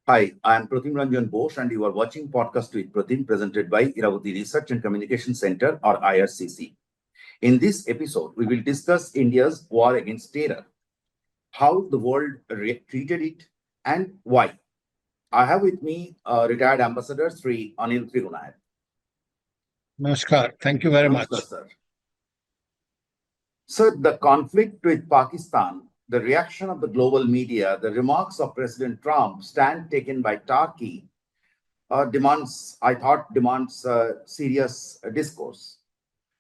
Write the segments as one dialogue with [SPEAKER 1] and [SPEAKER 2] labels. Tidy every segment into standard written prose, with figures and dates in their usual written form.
[SPEAKER 1] Hi, I am Pratim Ranjan Bose, and you are watching Podcast with Pratim, presented by Iravati Research and Communication Center, or IRCC. In this episode, we will discuss India's war against terror, how the world treated it, and why. I have with me retired Ambassador Sri Anil Trigunayat.
[SPEAKER 2] Namaskar. Thank you very
[SPEAKER 1] Namaskar,
[SPEAKER 2] much.
[SPEAKER 1] sir. Sir, the conflict with Pakistan, the reaction of the global media, the remarks of President Trump, stand taken by Turkey, demands serious discourse.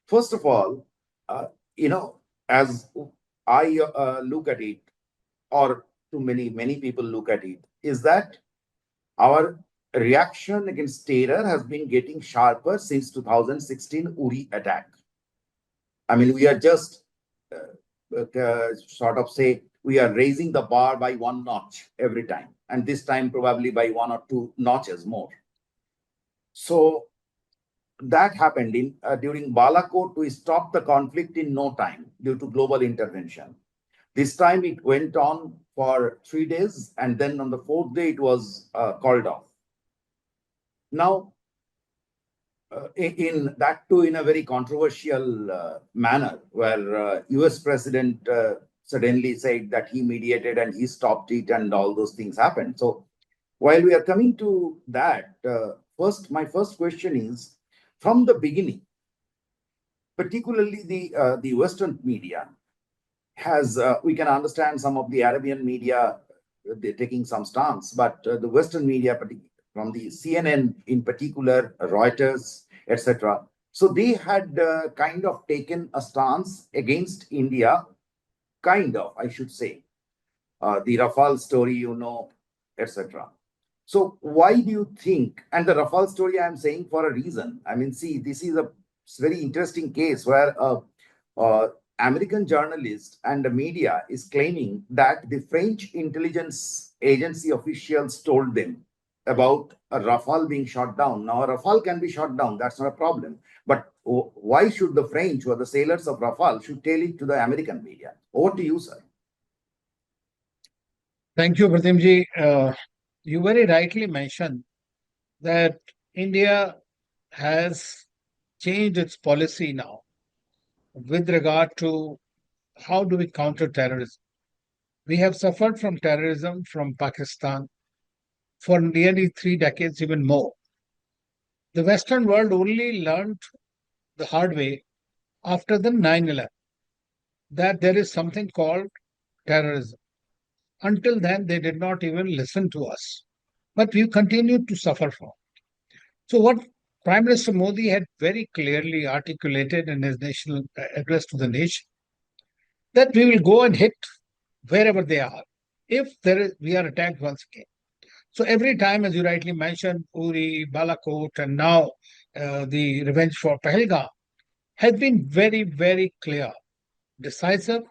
[SPEAKER 1] First of all, uh, as I look at it, or too many people look at it, is that our reaction against terror has been getting sharper since 2016 Uri attack. I mean, we are just sort of say we are raising the bar by one notch every time, and this time probably by one or two notches more. So that happened during Balakot. We stopped the conflict in no time due to global intervention. This time it went on for 3 days, and then on the fourth day it was called off. Now, in that too in a very controversial manner, where U.S. President suddenly said that he mediated and he stopped it, and all those things happened. So, while we are coming to that, my first question is, from the beginning, particularly the Western media has we can understand some of the Arabian media they're taking some stance, but the Western media, from the CNN in particular, Reuters, etc. So they had kind of taken a stance against India, kind of, I should say, the Rafale story, etc. So why do you think, and the Rafale story I'm saying for a reason. I mean, see, this is a very interesting case where American journalist and the media is claiming that the French intelligence agency officials told them about a Rafale being shot down. Now, a Rafale can be shot down. That's not a problem. But why should the French, or the sailors of Rafale, should tell it to the American media? Over to you, sir.
[SPEAKER 2] Thank you, Pratimji. You very rightly mentioned that India has changed its policy now with regard to how do we counter terrorism. We have suffered from terrorism from Pakistan for nearly 3 decades, even more. The Western world only learned the hard way after the 9/11 that there is something called terrorism. Until then, they did not even listen to us. But we continued to suffer from. So, what Prime Minister Modi had very clearly articulated in his national address to the nation, that we will go and hit wherever they are if we are attacked once again. So, every time, as you rightly mentioned, Uri, Balakot, and now the revenge for Pahalgam has been very, very clear, decisive,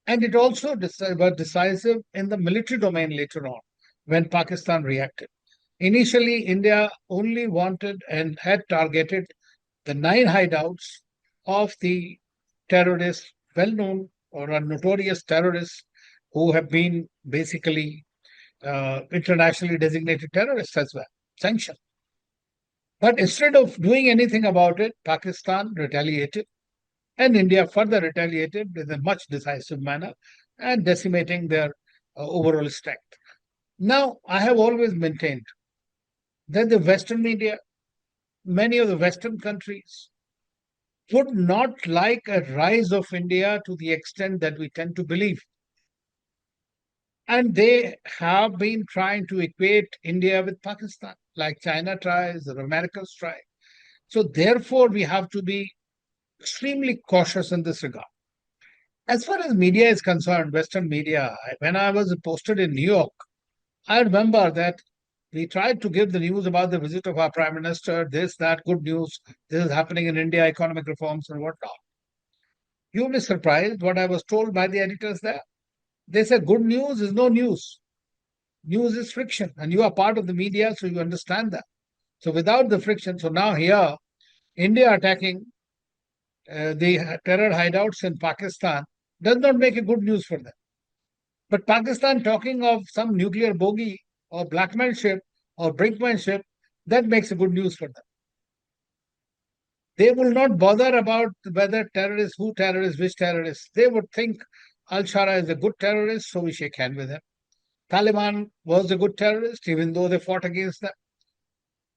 [SPEAKER 2] and it also was decisive in the military domain later on when Pakistan reacted. Initially, India only wanted and had targeted the 9 hideouts of the terrorists, well known or notorious terrorists who have been basically internationally designated terrorists as well, sanctioned. But instead of doing anything about it, Pakistan retaliated, and India further retaliated in a much decisive manner and decimating their overall strength. Now, I have always maintained that the Western media, many of the Western countries, would not like a rise of India to the extent that we tend to believe. And they have been trying to equate India with Pakistan, like China tries or Americans try. So, therefore, we have to be extremely cautious in this regard. As far as media is concerned, Western media, when I was posted in New York, I remember that we tried to give the news about the visit of our Prime Minister, this, that, good news, this is happening in India, economic reforms and whatnot. You will be surprised what I was told by the editors there. They said good news is no news. News is friction, and you are part of the media, so you understand that. So without the friction, so now here, India attacking the terror hideouts in Pakistan does not make a good news for them. But Pakistan talking of some nuclear bogey or blackmanship or brinkmanship, that makes a good news for them. They will not bother about whether terrorists, who terrorists, which terrorists. They would think Al-Shara is a good terrorist, so we shake hands with him. Taliban was a good terrorist, even though they fought against them.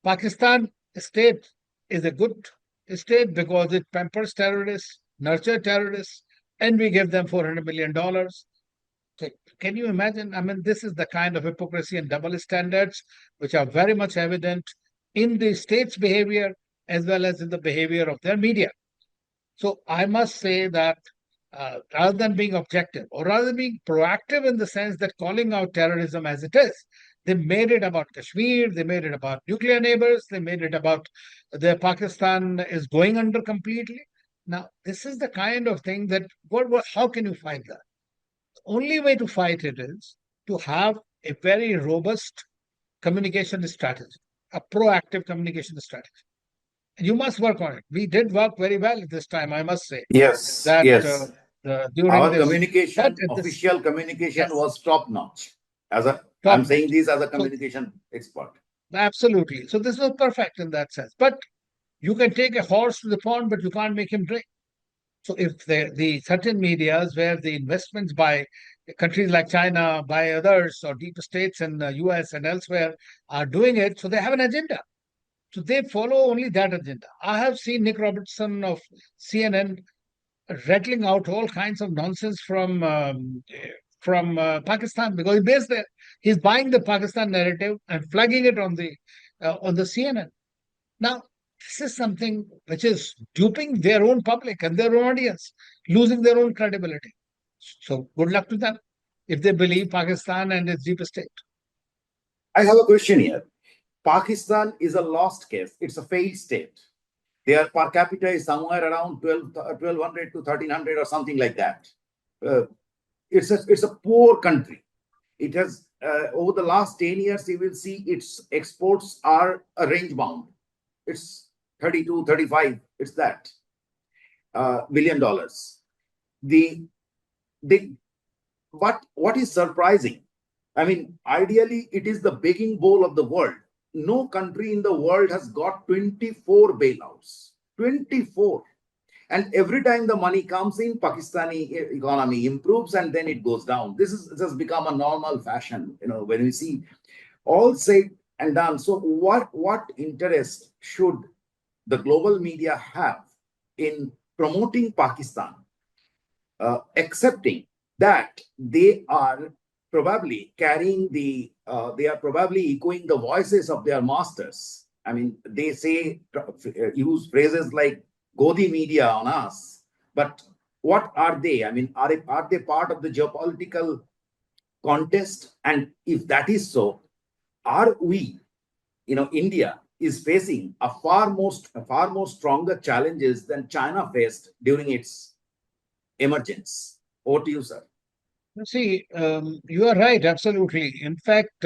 [SPEAKER 2] Pakistan state is a good state because it pampers terrorists, nurtures terrorists, and we give them $400 million. So can you imagine? I mean, this is the kind of hypocrisy and double standards which are very much evident in the state's behavior as well as in the behavior of their media. So I must say that rather than being objective or rather than being proactive in the sense that calling out terrorism as it is, they made it about Kashmir, they made it about nuclear neighbors, they made it about the Pakistan is going under completely. Now, this is the kind of thing that how can you fight that? The only way to fight it is to have a very robust communication strategy, a proactive communication strategy. And you must work on it. We did work very well this time, I must say,
[SPEAKER 1] Yes,
[SPEAKER 2] that
[SPEAKER 1] yes.
[SPEAKER 2] during
[SPEAKER 1] Our
[SPEAKER 2] this, but
[SPEAKER 1] communication,
[SPEAKER 2] at this,
[SPEAKER 1] official communication
[SPEAKER 2] yes,
[SPEAKER 1] was top notch. I'm
[SPEAKER 2] top
[SPEAKER 1] saying
[SPEAKER 2] notch.
[SPEAKER 1] this as a
[SPEAKER 2] So,
[SPEAKER 1] communication expert.
[SPEAKER 2] absolutely. So, this was perfect in that sense. But you can take a horse to the pond, but you can't make him drink. So, if the certain medias where the investments by countries like China, by others, or deep states in the US and elsewhere are doing it, so they have an agenda. So, they follow only that agenda. I have seen Nick Robertson of CNN rattling out all kinds of nonsense from Pakistan because he's based there. He's buying the Pakistan narrative and flagging it on the CNN. Now, this is something which is duping their own public and their own audience, losing their own credibility. So, good luck to them if they believe Pakistan and its deep state.
[SPEAKER 1] I have a question here. Pakistan is a lost case. It's a failed state. Their per capita is somewhere around 1,200 to 1,300 or something like that. Uh, it's a poor country. It has, over the last 10 years, you will see its exports are range bound. It's 32, 35, it's that billion dollars. The what is surprising? I mean, ideally, it is the begging bowl of the world. No country in the world has got 24 bailouts. 24. And every time the money comes in, Pakistani economy improves and then it goes down. This has become a normal fashion, when we see all said and done. So what interest should the global media have in promoting Pakistan, accepting that they are probably they are probably echoing the voices of their masters. I mean, they use phrases like Godi media on us, but what are they? I mean, are they part of the geopolitical contest? And if that is so, are we, India is facing a far more stronger challenges than China faced during its emergence. Over to you, sir.
[SPEAKER 2] See, you are right, absolutely. In fact,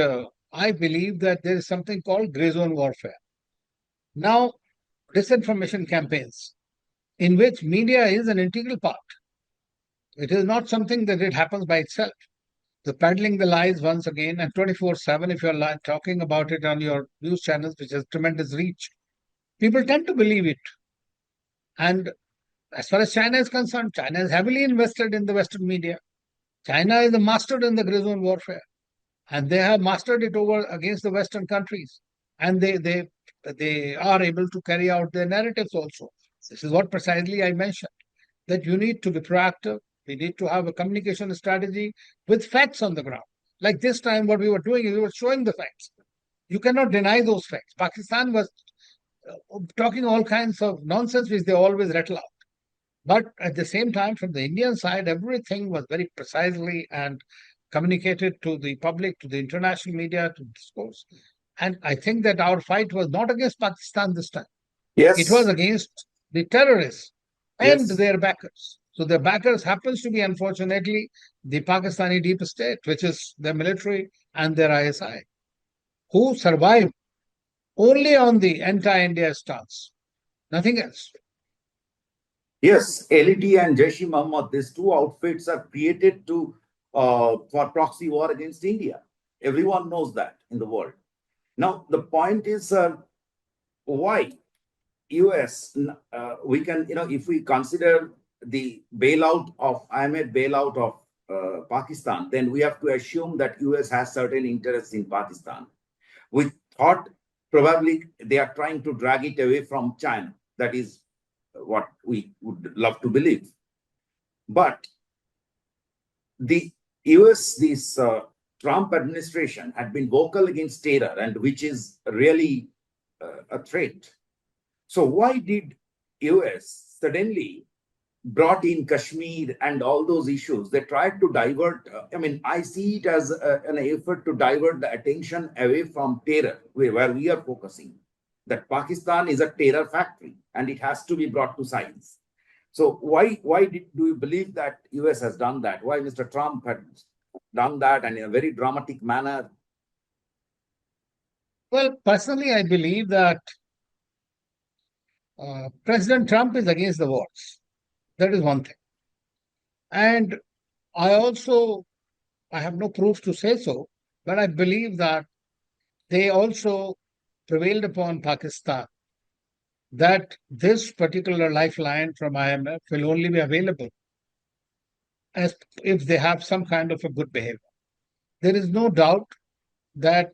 [SPEAKER 2] I believe that there is something called gray zone warfare. Now, disinformation campaigns, in which media is an integral part. It is not something that it happens by itself. The peddling the lies once again, and 24/7, if you're talking about it on your news channels, which has tremendous reach, people tend to believe it. And as far as China is concerned, China is heavily invested in the Western media. China is the master in the gray zone warfare, and they have mastered it over against the Western countries, and they are able to carry out their narratives also. This is what precisely I mentioned, that you need to be proactive. We need to have a communication strategy with facts on the ground. Like this time, what we were doing is we were showing the facts. You cannot deny those facts. Pakistan was talking all kinds of nonsense, which they always rattle out. But at the same time, from the Indian side, everything was very precisely and communicated to the public, to the international media, to discourse. And I think that our fight was not against Pakistan this time. It was
[SPEAKER 1] Yes,
[SPEAKER 2] against the terrorists and
[SPEAKER 1] yes,
[SPEAKER 2] their backers. So their backers happens to be, unfortunately, the Pakistani deep state, which is their military and their ISI, who survived only on the anti-India stance, nothing else.
[SPEAKER 1] yes. LET and Jaish-e-Muhammad, these two outfits are created for proxy war against India. Everyone knows that in the world. Now, the point is, why US, we can, if we consider the bailout of IMF bailout of Pakistan, then we have to assume that US has certain interests in Pakistan. We thought probably they are trying to drag it away from China. That is what we would love to believe. But the US, this Trump administration had been vocal against terror, and which is really a threat. So why did US suddenly brought in Kashmir and all those issues? They tried to divert. I see it as an effort to divert the attention away from terror, where we are focusing. That Pakistan is a terror factory and it has to be brought to science. So why do you believe that US has done that? Why Mr. Trump had done that, and in a very dramatic manner?
[SPEAKER 2] Well, personally, I believe that President Trump is against the wars. That is one thing. And I have no proof to say so, but I believe that they also prevailed upon Pakistan that this particular lifeline from IMF will only be available as if they have some kind of a good behavior. There is no doubt that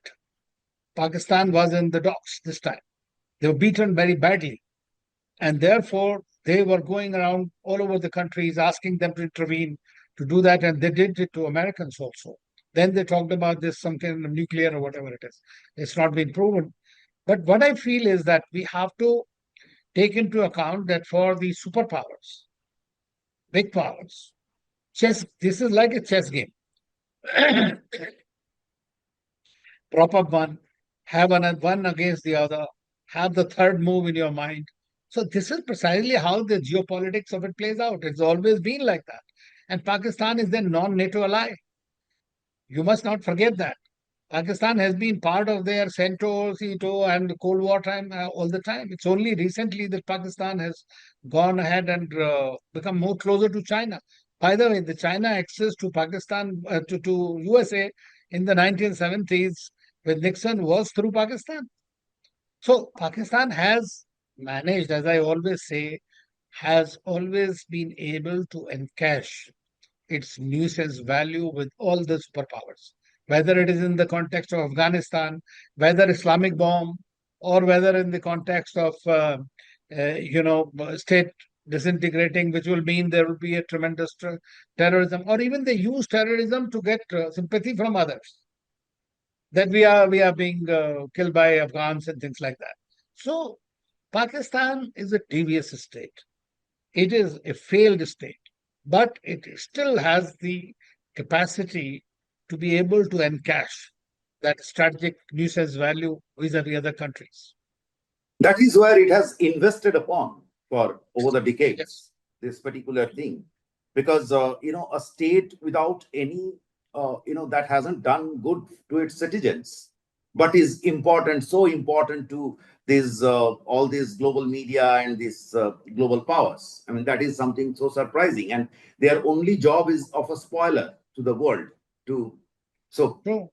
[SPEAKER 2] Pakistan was in the docks this time. They were beaten very badly. And therefore, they were going around all over the countries asking them to intervene to do that. And they did it to Americans also. Then they talked about this, some kind of nuclear or whatever it is. It's not been proven. But what I feel is that we have to take into account that for the superpowers, big powers, this is like a chess game. Prop up one, have one against the other, have the third move in your mind. So this is precisely how the geopolitics of it plays out. It's always been like that. And Pakistan is the non-NATO ally. You must not forget that. Pakistan has been part of their CENTO, CETO, and Cold War time all the time. It's only recently that Pakistan has gone ahead and become more closer to China. By the way, the China access to Pakistan, to USA in the 1970s with Nixon was through Pakistan. So Pakistan has managed, as I always say, has always been able to encash its nuisance value with all the superpowers, whether it is in the context of Afghanistan, whether Islamic bomb, or whether in the context of state disintegrating, which will mean there will be a tremendous terrorism, or even they use terrorism to get sympathy from others that we are being killed by Afghans and things like that. So Pakistan is a devious state. It is a failed state, but it still has the capacity to be able to encash that strategic nuisance value vis-a-vis other countries.
[SPEAKER 1] That is where it has invested upon for over the decades,
[SPEAKER 2] Yes.
[SPEAKER 1] this particular thing. Because, a state without any, that hasn't done good to its citizens, but is important, so important to these, all these global media and these global powers. That is something so surprising. And their only job is of a spoiler to the world. So
[SPEAKER 2] True.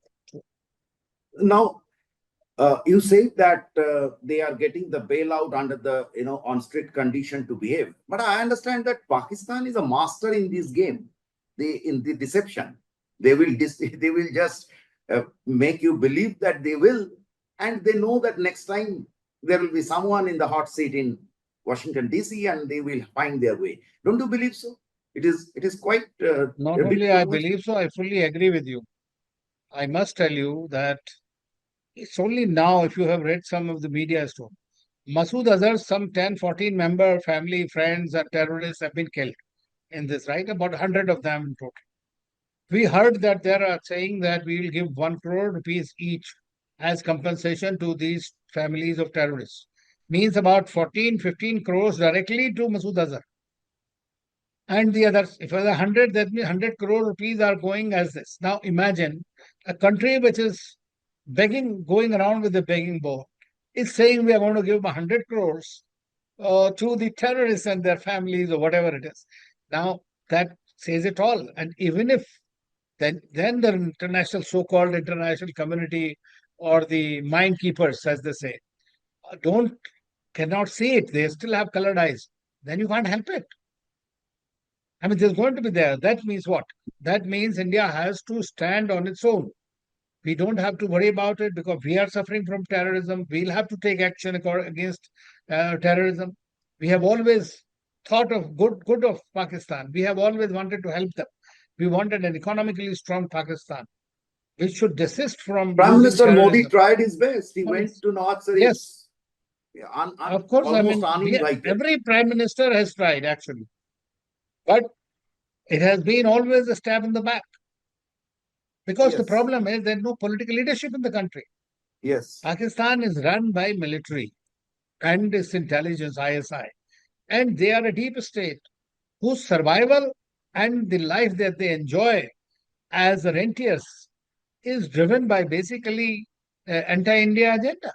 [SPEAKER 1] now, you say that they are getting the bailout under the, on strict condition to behave. But I understand that Pakistan is a master in this game. In the deception, they will just make you believe that they will, and they know that next time there will be someone in the hot seat in Washington DC, and they will find their way. Don't you believe so? It is quite.
[SPEAKER 2] Not only I believe so, I fully agree with you. I must tell you that it's only now, if you have read some of the media story, Masood Azhar, some 10, 14 member, family, friends, and terrorists have been killed in this, right? About 100 of them in total. We heard that they are saying that we will give 1 crore rupees each as compensation to these families of terrorists. Means about 14, 15 crores directly to Masood Azhar. And the others, if it was 100, that means 100 crore rupees are going as this. Now imagine a country which is begging, going around with a begging bowl, is saying we are going to give 100 crores to the terrorists and their families or whatever it is. Now that says it all. And even if then the international, so-called international community, or the mind keepers, as they say, don't cannot see it. They still have colored eyes. Then you can't help it. I mean, there's going to be there. That means what? That means India has to stand on its own. We don't have to worry about it because we are suffering from terrorism. We'll have to take action against terrorism. We have always thought of good of Pakistan. We have always wanted to help them. We wanted an economically strong Pakistan. We should desist from
[SPEAKER 1] Prime
[SPEAKER 2] using
[SPEAKER 1] Minister Modi
[SPEAKER 2] terrorism.
[SPEAKER 1] tried his best. He
[SPEAKER 2] Well,
[SPEAKER 1] went to North
[SPEAKER 2] yes,
[SPEAKER 1] Sharif
[SPEAKER 2] of course. I
[SPEAKER 1] almost
[SPEAKER 2] mean,
[SPEAKER 1] uninvited.
[SPEAKER 2] every prime minister has tried actually, but it has been always a stab in the back. Because the
[SPEAKER 1] Yes,
[SPEAKER 2] problem is there's no political leadership in the country.
[SPEAKER 1] yes,
[SPEAKER 2] Pakistan is run by military and its intelligence, ISI, and they are a deep state whose survival and the life that they enjoy as rentiers is driven by basically anti-India agenda.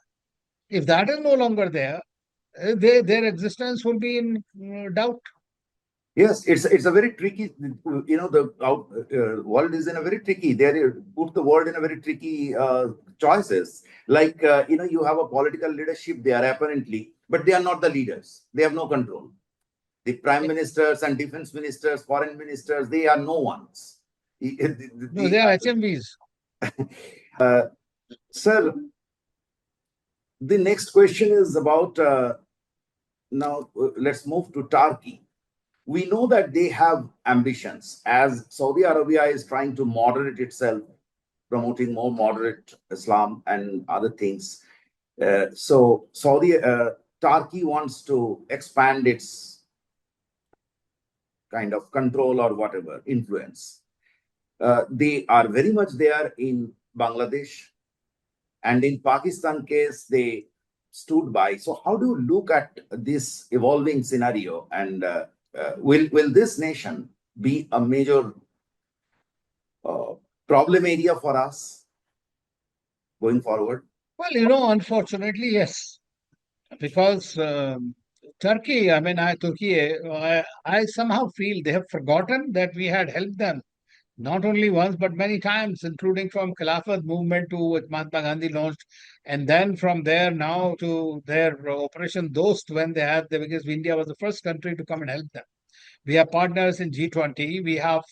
[SPEAKER 2] If that is no longer there, their existence will be in doubt.
[SPEAKER 1] yes. It's a very tricky. The world is in a very tricky. They put the world in a very tricky choices. Like you have a political leadership there apparently, but they are not the leaders. They have no control. The prime ministers and defense ministers, foreign ministers, they are no ones.
[SPEAKER 2] No, they are HMVs.
[SPEAKER 1] Sir, the next question is about now. Let's move to Turkey. We know that they have ambitions as Saudi Arabia is trying to moderate itself, promoting more moderate Islam and other things. So Turkey wants to expand its kind of control or whatever influence. They are very much there in Bangladesh, and in Pakistan case they stood by. So how do you look at this evolving scenario, and will this nation be a major problem area for us going forward?
[SPEAKER 2] Well, unfortunately, yes, because Turkey, I somehow feel they have forgotten that we had helped them not only once but many times, including from Khilafat movement to which Mahatma Gandhi launched, and then from there now to their Operation Dost when they had because India was the first country to come and help them. We are partners in G20. We have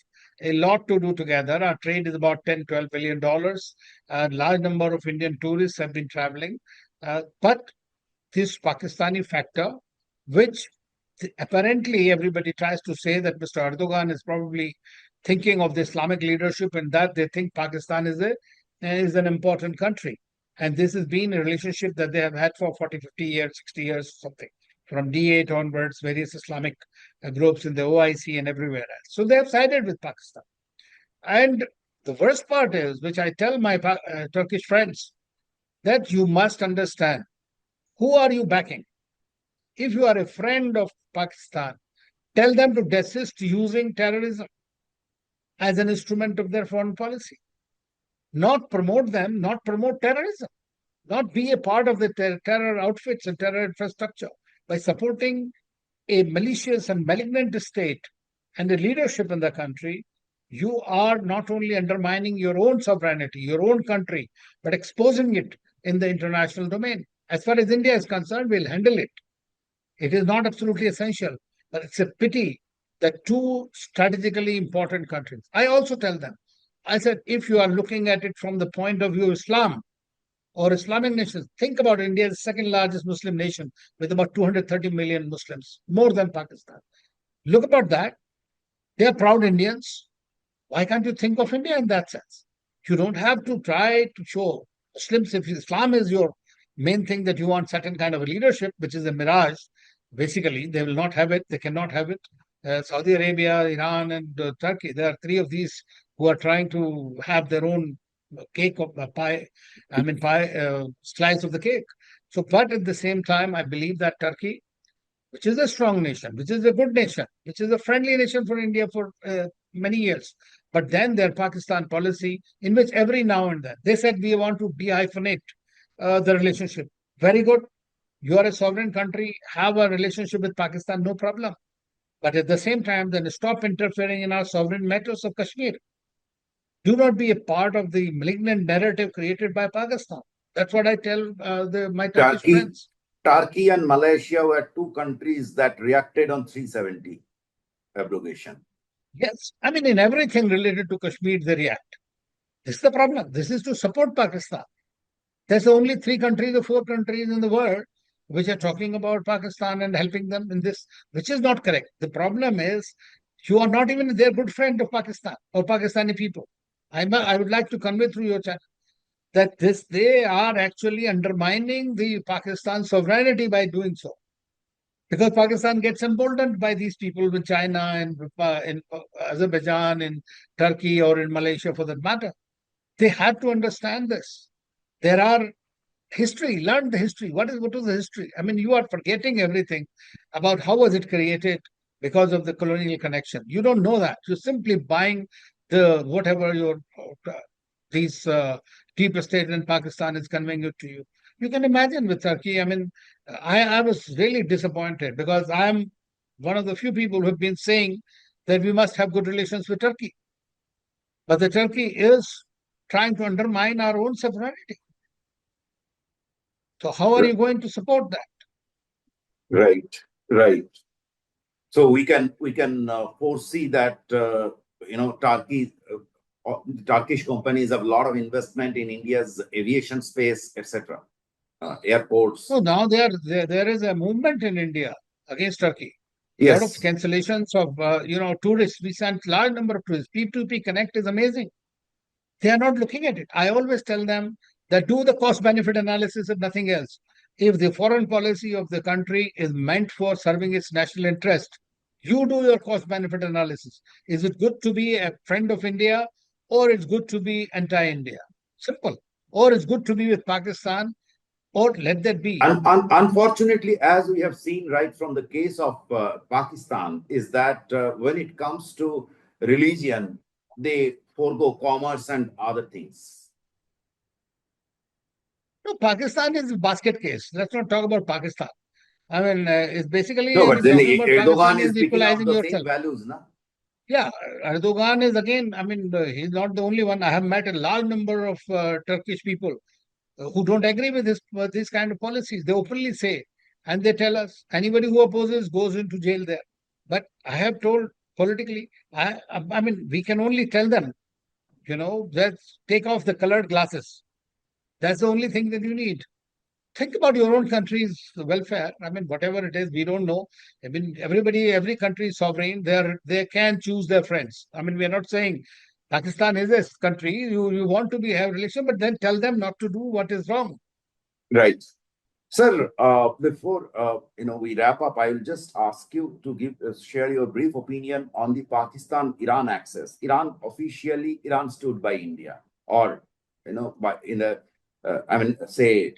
[SPEAKER 2] a lot to do together. Our trade is about 10, $12 billion. A large number of Indian tourists have been traveling. But this Pakistani factor, which apparently everybody tries to say that Mr. Erdogan is probably thinking of the Islamic leadership and that they think Pakistan is an important country. And this has been a relationship that they have had for 40, 50 years, 60 years, something. From D8 onwards, various Islamic groups in the OIC and everywhere else. So they have sided with Pakistan. And the worst part is, which I tell my Turkish friends, that you must understand who are you backing? If you are a friend of Pakistan, tell them to desist using terrorism as an instrument of their foreign policy. Not promote them, not promote terrorism, not be a part of the terror outfits and terror infrastructure by supporting a malicious and malignant state and a leadership in the country. You are not only undermining your own sovereignty, your own country, but exposing it in the international domain. As far as India is concerned, we'll handle it. It is not absolutely essential, but it's a pity that two strategically important countries. I also tell them, I said, if you are looking at it from the point of view of Islam or Islamic nations, think about India, the second largest Muslim nation with about 230 million Muslims, more than Pakistan. Look about that. They are proud Indians. Why can't you think of India in that sense? You don't have to try to show Muslims, if Islam is your main thing that you want certain kind of a leadership, which is a mirage, basically, they will not have it. They cannot have it. Saudi Arabia, Iran, and Turkey, there are three of these who are trying to have their own cake of pie, slice of the cake. So, but at the same time, I believe that Turkey, which is a strong nation, which is a good nation, which is a friendly nation for India for many years. But then their Pakistan policy, in which every now and then they said we want to dehyphenate the relationship. Very good. You are a sovereign country, have a relationship with Pakistan, no problem. But at the same time, then stop interfering in our sovereign matters of Kashmir. Do not be a part of the malignant narrative created by Pakistan. That's what I tell my Turkish
[SPEAKER 1] Turkey,
[SPEAKER 2] friends.
[SPEAKER 1] Turkey and Malaysia were two countries that reacted on 370 abrogation.
[SPEAKER 2] Yes, I mean, in everything related to Kashmir, they react. This is the problem. This is to support Pakistan. There's only three countries or four countries in the world which are talking about Pakistan and helping them in this, which is not correct. The problem is you are not even their good friend of Pakistan or Pakistani people. I would like to convey through your channel that they are actually undermining the Pakistan sovereignty by doing so. Because Pakistan gets emboldened by these people with China and in Azerbaijan, in Turkey, or in Malaysia for that matter. They have to understand this. There are history, learn the history. What was the history? I mean, you are forgetting everything about how was it created because of the colonial connection. You don't know that. You're simply buying the whatever your these deep state in Pakistan is conveying it to you. You can imagine with Turkey. I mean, I was really disappointed because I'm one of the few people who have been saying that we must have good relations with Turkey. But the Turkey is trying to undermine our own sovereignty. So how are you going to support that?
[SPEAKER 1] Right, right. So we can foresee that Turkish companies have a lot of investment in India's aviation space, etc.
[SPEAKER 2] So
[SPEAKER 1] Airports.
[SPEAKER 2] now there is a movement in India against Turkey. A lot of
[SPEAKER 1] Yes,
[SPEAKER 2] cancellations of tourists. We sent large number of tourists. P2P Connect is amazing. They are not looking at it. I always tell them that do the cost benefit analysis if nothing else. If the foreign policy of the country is meant for serving its national interest, you do your cost benefit analysis. Is it good to be a friend of India or it's good to be anti India? Simple. Or it's good to be with Pakistan or let that be.
[SPEAKER 1] and unfortunately, as we have seen right from the case of Pakistan, is that when it comes to religion, they forego commerce and other things.
[SPEAKER 2] No, Pakistan is a basket case. Let's not talk about Pakistan. I mean, it's basically
[SPEAKER 1] No,
[SPEAKER 2] if
[SPEAKER 1] but
[SPEAKER 2] you're
[SPEAKER 1] then
[SPEAKER 2] talking about
[SPEAKER 1] Erdogan
[SPEAKER 2] Pakistan, is
[SPEAKER 1] is picking up
[SPEAKER 2] equalizing
[SPEAKER 1] the same
[SPEAKER 2] yourself.
[SPEAKER 1] values, na?
[SPEAKER 2] Yeah, Erdogan is again, I mean, he's not the only one. I have met a large number of Turkish people who don't agree with these kind of policies. They openly say, and they tell us anybody who opposes goes into jail there. But I have told politically, I mean, we can only tell them, let's take off the colored glasses. That's the only thing that you need. Think about your own country's welfare. I mean, whatever it is, we don't know. I mean, every country is sovereign. They can choose their friends. I mean, we are not saying Pakistan is a country. You want to have relation, but then tell them not to do what is wrong.
[SPEAKER 1] Right. Sir, before we wrap up, I will just ask you to share your brief opinion on the Pakistan-Iran axis. Iran stood by India, or by in the say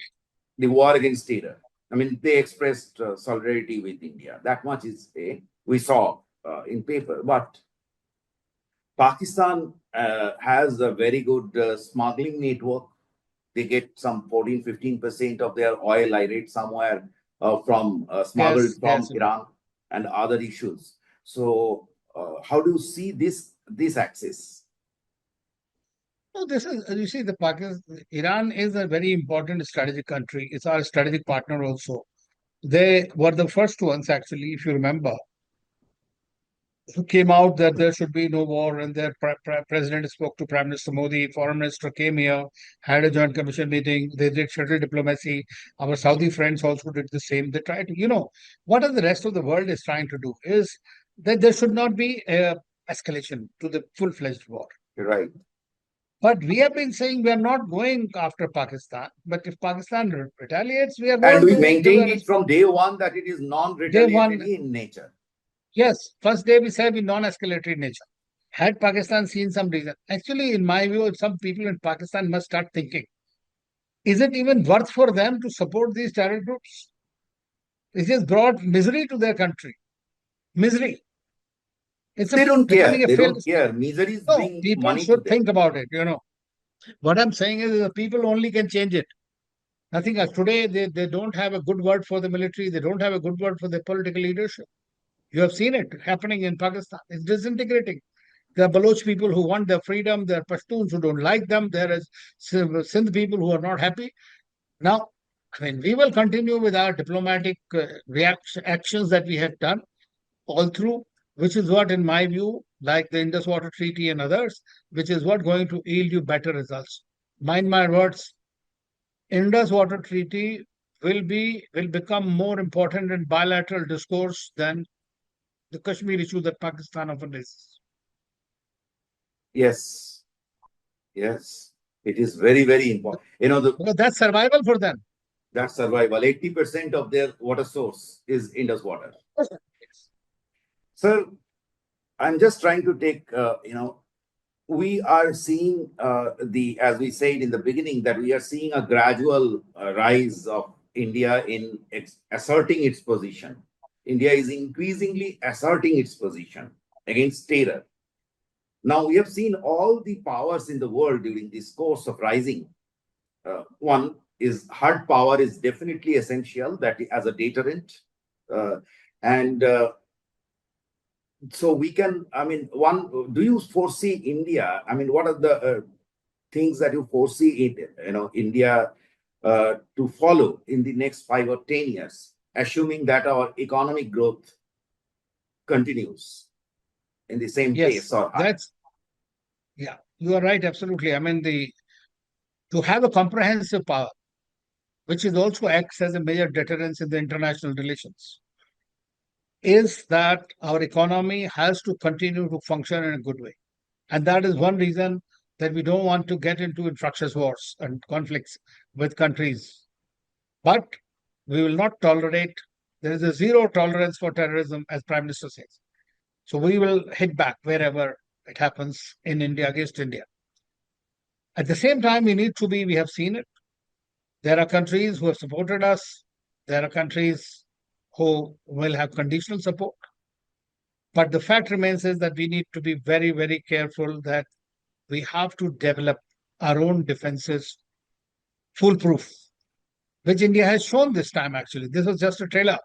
[SPEAKER 1] the war against terror. I mean, they expressed solidarity with India. That much is we saw in paper. But Pakistan has a very good smuggling network. They get some 14-15% of their oil, I read somewhere, from smuggled
[SPEAKER 2] Yes,
[SPEAKER 1] from
[SPEAKER 2] yes.
[SPEAKER 1] Iran and other issues. So, how do you see this axis?
[SPEAKER 2] No, this is you see the Pakistan. Iran is a very important strategic country. It's our strategic partner also. They were the first ones, actually, if you remember, who came out that there should be no war, and their president spoke to Prime Minister Modi. Foreign Minister came here, had a joint commission meeting. They did shuttle diplomacy. Our Saudi friends also did the same. They tried to, what are the rest of the world is trying to do is that there should not be a escalation to the full-fledged war.
[SPEAKER 1] Right.
[SPEAKER 2] But we have been saying we are not going after Pakistan. But if Pakistan retaliates, we are
[SPEAKER 1] And
[SPEAKER 2] going
[SPEAKER 1] we
[SPEAKER 2] to give
[SPEAKER 1] maintained
[SPEAKER 2] a
[SPEAKER 1] it from day one that it is
[SPEAKER 2] day one.
[SPEAKER 1] non-retaliatory in nature.
[SPEAKER 2] Yes, first day we said we non-escalatory nature. Had Pakistan seen some reason? Actually, in my view, some people in Pakistan must start thinking, is it even worth for them to support these terror groups? It has brought misery to their country. Misery. It's
[SPEAKER 1] They don't care.
[SPEAKER 2] becoming a
[SPEAKER 1] They
[SPEAKER 2] failed
[SPEAKER 1] don't
[SPEAKER 2] state.
[SPEAKER 1] care. Misery is
[SPEAKER 2] No,
[SPEAKER 1] bring
[SPEAKER 2] people
[SPEAKER 1] money to
[SPEAKER 2] should
[SPEAKER 1] them.
[SPEAKER 2] think about it. What I'm saying is the people only can change it. Nothing else. Today, they don't have a good word for the military. They don't have a good word for the political leadership. You have seen it happening in Pakistan. It's disintegrating. There are Baloch people who want their freedom. There are Pashtuns who don't like them. There is Sindh people who are not happy. Now, I mean, we will continue with our diplomatic actions that we have done all through, which is what, in my view, like the Indus Water Treaty and others, which is what going to yield you better results. Mind my words, Indus Water Treaty will become more important in bilateral discourse than the Kashmir issue that Pakistan often raises.
[SPEAKER 1] Yes, yes, it is very, very important.
[SPEAKER 2] Because that's survival for them.
[SPEAKER 1] That's survival. 80% of their water source is Indus water.
[SPEAKER 2] Yes.
[SPEAKER 1] Sir, I'm just trying to take, we are seeing as we said in the beginning, that we are seeing a gradual rise of India in asserting its position. India is increasingly asserting its position against terror. Now, we have seen all the powers in the world during this course of rising. One is hard power is definitely essential, that as a deterrent. So we can, do you foresee India? I mean, what are the things that you foresee India to follow in the next 5 or 10 years, assuming that our economic growth continues in the same pace or higher?
[SPEAKER 2] Yeah, you are right, absolutely. I mean, to have a comprehensive power, which is also acts as a major deterrence in the international relations, is that our economy has to continue to function in a good way. And that is one reason that we don't want to get into infructuous wars and conflicts with countries. But we will not tolerate, there is a zero tolerance for terrorism, as Prime Minister says. So we will hit back wherever it happens in India against India. At the same time, we have seen it. There are countries who have supported us. There are countries who will have conditional support. But the fact remains is that we need to be very, very careful that we have to develop our own defenses foolproof, which India has shown this time, actually. This was just a trailer.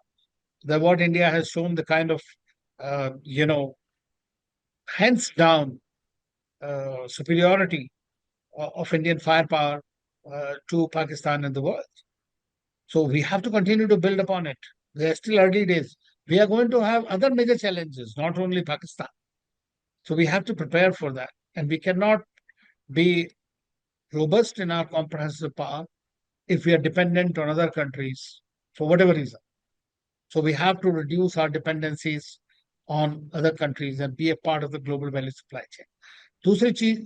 [SPEAKER 2] That what India has shown, the kind of, hands down superiority of Indian firepower to Pakistan and the world. So we have to continue to build upon it. They are still early days. We are going to have other major challenges, not only Pakistan. So we have to prepare for that. And we cannot be robust in our comprehensive power if we are dependent on other countries for whatever reason. So we have to reduce our dependencies on other countries and be a part of the global value supply chain.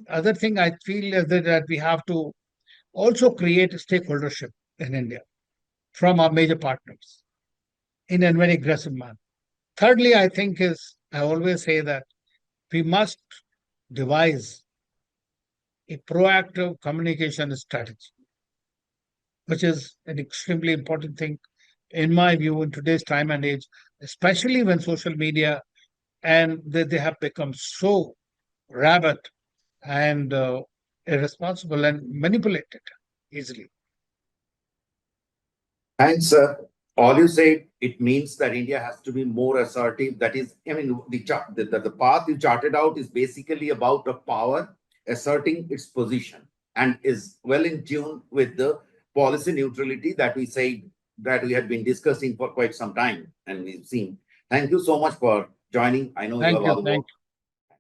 [SPEAKER 2] Other thing I feel is that we have to also create stakeholdership in India from our major partners in a very aggressive manner. Thirdly, I always say that we must devise a proactive communication strategy, which is an extremely important thing, in my view, in today's time and age, especially when social media and they have become so rabid and irresponsible and manipulated easily.
[SPEAKER 1] And sir, all you said, it means that India has to be more assertive. That is, the path you charted out is basically about a power asserting its position and is well in tune with the policy neutrality that we said that we had been discussing for quite some time and we've seen. Thank you so much for joining. I know you have other work